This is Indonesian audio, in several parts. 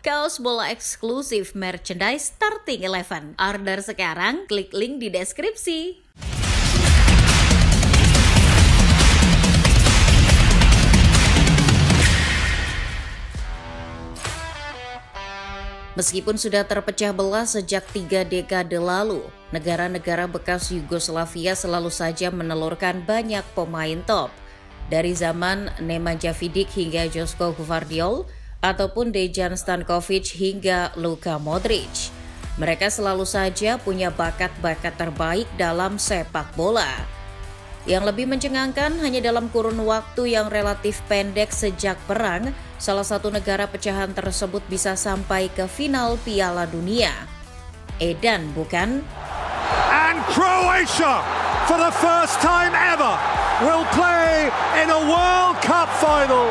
kaos bola eksklusif merchandise Starting 11. Order sekarang, klik link di deskripsi. Meskipun sudah terpecah belah sejak 3 dekade lalu, negara-negara bekas Yugoslavia selalu saja menelurkan banyak pemain top. Dari zaman Nemanja Vidic hingga Joško Gvardiol, ataupun Dejan Stankovic hingga Luka Modric. Mereka selalu saja punya bakat-bakat terbaik dalam sepak bola. Yang lebih mencengangkan, hanya dalam kurun waktu yang relatif pendek sejak perang, salah satu negara pecahan tersebut bisa sampai ke final Piala Dunia. Edan, bukan? And Croatia, for the first time ever, will play in a World Cup final.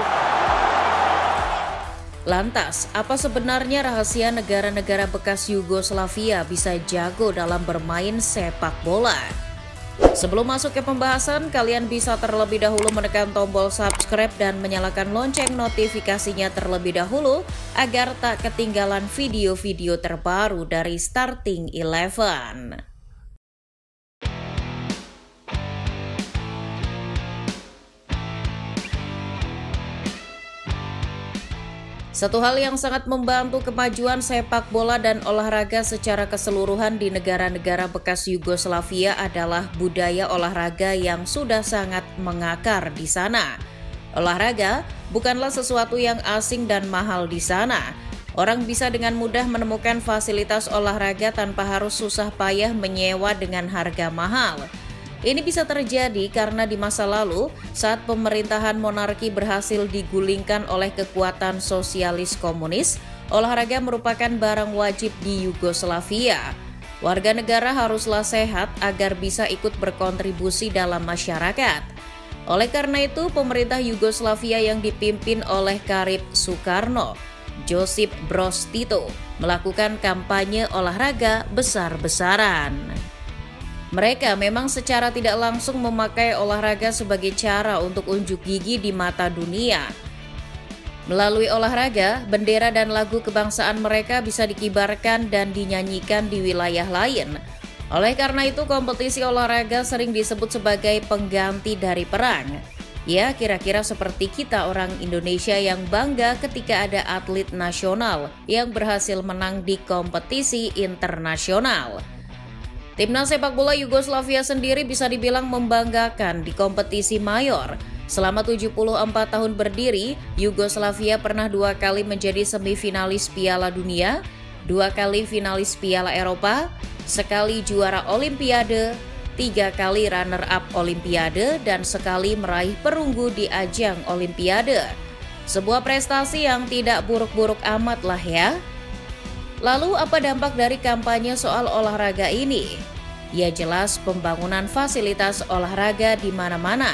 Lantas, apa sebenarnya rahasia negara-negara bekas Yugoslavia bisa jago dalam bermain sepak bola? Sebelum masuk ke pembahasan, kalian bisa terlebih dahulu menekan tombol subscribe dan menyalakan lonceng notifikasinya terlebih dahulu agar tak ketinggalan video-video terbaru dari Starting 11. Satu hal yang sangat membantu kemajuan sepak bola dan olahraga secara keseluruhan di negara-negara bekas Yugoslavia adalah budaya olahraga yang sudah sangat mengakar di sana. Olahraga bukanlah sesuatu yang asing dan mahal di sana. Orang bisa dengan mudah menemukan fasilitas olahraga tanpa harus susah payah menyewa dengan harga mahal. Ini bisa terjadi karena di masa lalu, saat pemerintahan monarki berhasil digulingkan oleh kekuatan sosialis komunis, olahraga merupakan barang wajib di Yugoslavia. Warga negara haruslah sehat agar bisa ikut berkontribusi dalam masyarakat. Oleh karena itu, pemerintah Yugoslavia yang dipimpin oleh Karib Sukarno, Josip Broz Tito, melakukan kampanye olahraga besar-besaran. Mereka memang secara tidak langsung memakai olahraga sebagai cara untuk unjuk gigi di mata dunia. Melalui olahraga, bendera dan lagu kebangsaan mereka bisa dikibarkan dan dinyanyikan di wilayah lain. Oleh karena itu, kompetisi olahraga sering disebut sebagai pengganti dari perang. Ya, kira-kira seperti kita orang Indonesia yang bangga ketika ada atlet nasional yang berhasil menang di kompetisi internasional. Timnas sepak bola Yugoslavia sendiri bisa dibilang membanggakan di kompetisi mayor. Selama 74 tahun berdiri, Yugoslavia pernah 2 kali menjadi semifinalis Piala Dunia, 2 kali finalis Piala Eropa, sekali juara Olimpiade, 3 kali runner-up Olimpiade, dan sekali meraih perunggu di ajang Olimpiade. Sebuah prestasi yang tidak buruk-buruk amat lah ya. Lalu apa dampak dari kampanye soal olahraga ini? Ya jelas pembangunan fasilitas olahraga di mana-mana.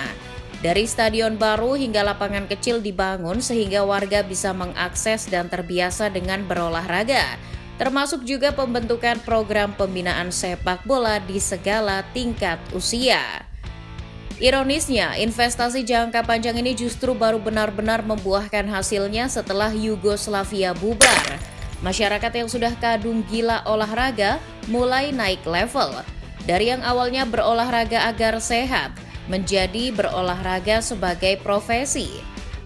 Dari stadion baru hingga lapangan kecil dibangun sehingga warga bisa mengakses dan terbiasa dengan berolahraga. Termasuk juga pembentukan program pembinaan sepak bola di segala tingkat usia. Ironisnya, investasi jangka panjang ini justru baru benar-benar membuahkan hasilnya setelah Yugoslavia bubar. Masyarakat yang sudah kadung gila olahraga mulai naik level. Dari yang awalnya berolahraga agar sehat, menjadi berolahraga sebagai profesi.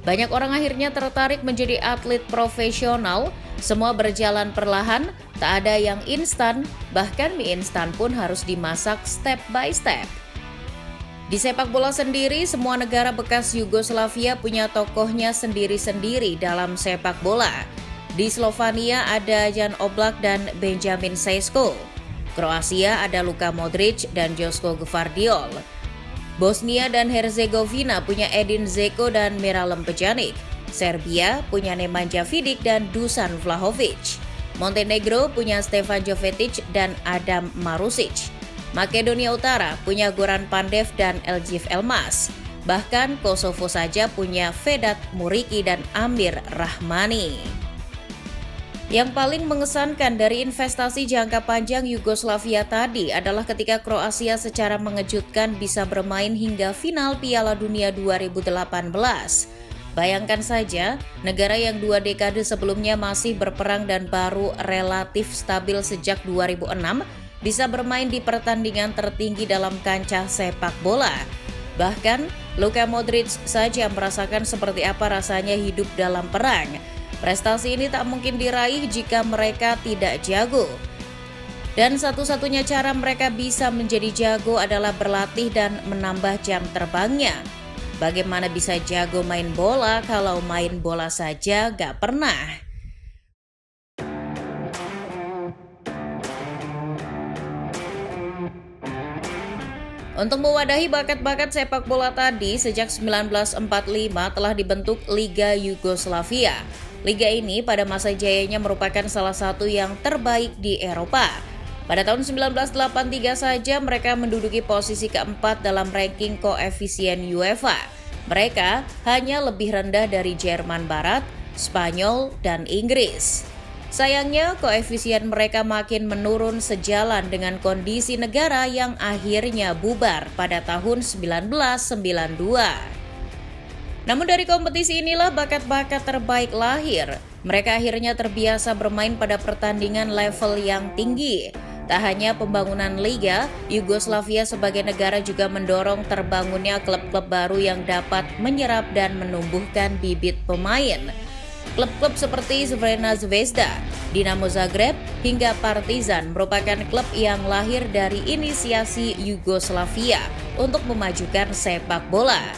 Banyak orang akhirnya tertarik menjadi atlet profesional. Semua berjalan perlahan, tak ada yang instan, bahkan mie instan pun harus dimasak step by step. Di sepak bola sendiri, semua negara bekas Yugoslavia punya tokohnya sendiri-sendiri dalam sepak bola. Di Slovenia ada Jan Oblak dan Benjamin Sesko. Kroasia ada Luka Modric dan Joško Gvardiol. Bosnia dan Herzegovina punya Edin Dzeko dan Miralem Pjanic. Serbia punya Nemanja Vidic dan Dusan Vlahovic. Montenegro punya Stefan Jovetic dan Adam Marusic. Makedonia Utara punya Goran Pandev dan Eljif Elmas. Bahkan Kosovo saja punya Vedat Muriqi dan Amir Rahmani. Yang paling mengesankan dari investasi jangka panjang Yugoslavia tadi adalah ketika Kroasia secara mengejutkan bisa bermain hingga final Piala Dunia 2018. Bayangkan saja, negara yang 2 dekade sebelumnya masih berperang dan baru relatif stabil sejak 2006 bisa bermain di pertandingan tertinggi dalam kancah sepak bola. Bahkan, Luka Modric saja merasakan seperti apa rasanya hidup dalam perang. Prestasi ini tak mungkin diraih jika mereka tidak jago. Dan satu-satunya cara mereka bisa menjadi jago adalah berlatih dan menambah jam terbangnya. Bagaimana bisa jago main bola kalau main bola saja gak pernah? Untuk mewadahi bakat-bakat sepak bola tadi, sejak 1945 telah dibentuk Liga Yugoslavia. Liga ini pada masa jayanya merupakan salah satu yang terbaik di Eropa. Pada tahun 1983 saja mereka menduduki posisi keempat dalam ranking koefisien UEFA. Mereka hanya lebih rendah dari Jerman Barat, Spanyol, dan Inggris. Sayangnya, koefisien mereka makin menurun sejalan dengan kondisi negara yang akhirnya bubar pada tahun 1992. Namun dari kompetisi inilah bakat-bakat terbaik lahir. Mereka akhirnya terbiasa bermain pada pertandingan level yang tinggi. Tak hanya pembangunan liga, Yugoslavia sebagai negara juga mendorong terbangunnya klub-klub baru yang dapat menyerap dan menumbuhkan bibit pemain. Klub-klub seperti Crvena Zvezda, Dinamo Zagreb, hingga Partizan merupakan klub yang lahir dari inisiasi Yugoslavia untuk memajukan sepak bola.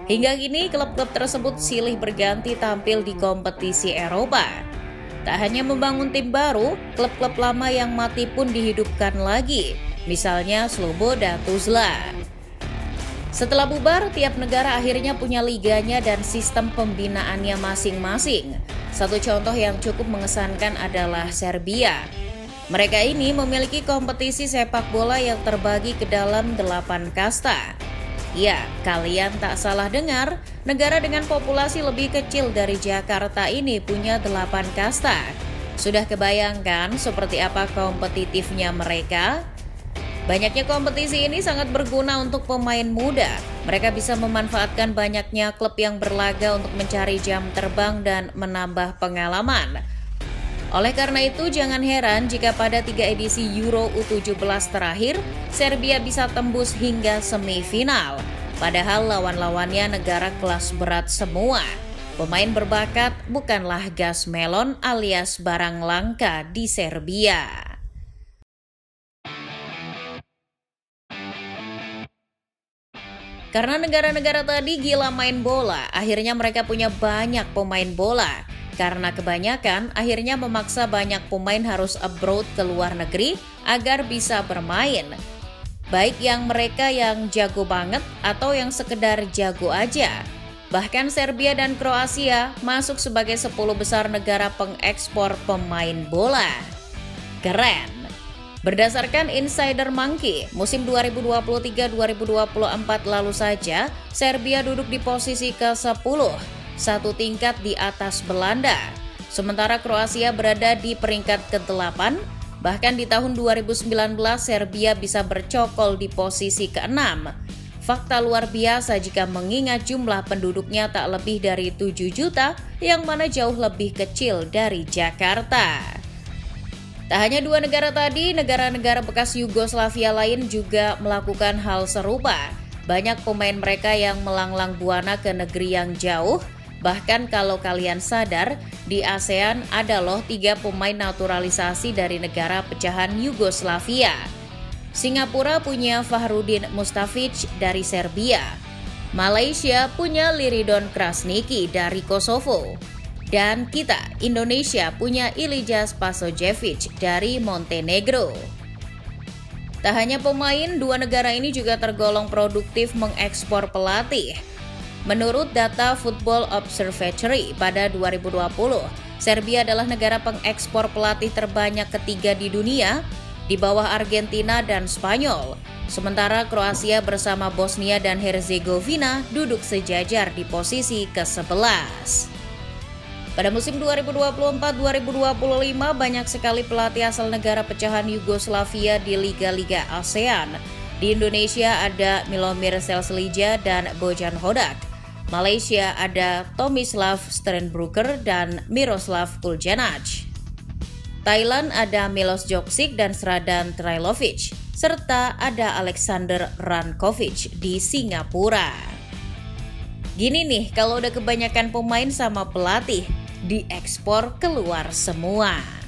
Hingga kini klub-klub tersebut silih berganti tampil di kompetisi Eropa. Tak hanya membangun tim baru, klub-klub lama yang mati pun dihidupkan lagi, misalnya Sloboda Tuzla. Setelah bubar, tiap negara akhirnya punya liganya dan sistem pembinaannya masing-masing. Satu contoh yang cukup mengesankan adalah Serbia. Mereka ini memiliki kompetisi sepak bola yang terbagi ke dalam 8 kasta. Ya, kalian tak salah dengar, negara dengan populasi lebih kecil dari Jakarta ini punya 8 kasta. Sudah kebayangkan seperti apa kompetitifnya mereka? Banyaknya kompetisi ini sangat berguna untuk pemain muda. Mereka bisa memanfaatkan banyaknya klub yang berlaga untuk mencari jam terbang dan menambah pengalaman. Oleh karena itu, jangan heran jika pada 3 edisi Euro U17 terakhir, Serbia bisa tembus hingga semifinal. Padahal lawan-lawannya negara kelas berat semua. Pemain berbakat bukanlah gas melon alias barang langka di Serbia. Karena negara-negara tadi gila main bola, akhirnya mereka punya banyak pemain bola. Karena kebanyakan, akhirnya memaksa banyak pemain harus abroad ke luar negeri agar bisa bermain. Baik yang mereka yang jago banget atau yang sekedar jago aja. Bahkan Serbia dan Kroasia masuk sebagai 10 besar negara pengekspor pemain bola. Keren! Berdasarkan Insider Monkey, musim 2023-2024 lalu saja, Serbia duduk di posisi ke-10, satu tingkat di atas Belanda. Sementara Kroasia berada di peringkat ke-8, bahkan di tahun 2019 Serbia bisa bercokol di posisi ke-6. Fakta luar biasa jika mengingat jumlah penduduknya tak lebih dari 7 juta, yang mana jauh lebih kecil dari Jakarta. Tak hanya 2 negara tadi, negara-negara bekas Yugoslavia lain juga melakukan hal serupa. Banyak pemain mereka yang melanglang buana ke negeri yang jauh. Bahkan kalau kalian sadar, di ASEAN ada loh 3 pemain naturalisasi dari negara pecahan Yugoslavia. Singapura punya Fahrudin Mustafic dari Serbia. Malaysia punya Liridon Krasniki dari Kosovo. Dan kita, Indonesia, punya Ilija Spasojevic dari Montenegro. Tak hanya pemain, 2 negara ini juga tergolong produktif mengekspor pelatih. Menurut data Football Observatory pada 2020, Serbia adalah negara pengekspor pelatih terbanyak ketiga di dunia, di bawah Argentina dan Spanyol. Sementara Kroasia bersama Bosnia dan Herzegovina duduk sejajar di posisi ke-11. Pada musim 2024-2025 banyak sekali pelatih asal negara pecahan Yugoslavia di liga-liga ASEAN. Di Indonesia ada Milomir Selslija dan Bojan Hodak. Malaysia ada Tomislav Steenbroeker dan Miroslav Kuljanac. Thailand ada Milos Joksic dan Sradan Trailovic, serta ada Alexander Rankovic di Singapura. Gini nih, kalau udah kebanyakan pemain sama pelatih, diekspor keluar semua.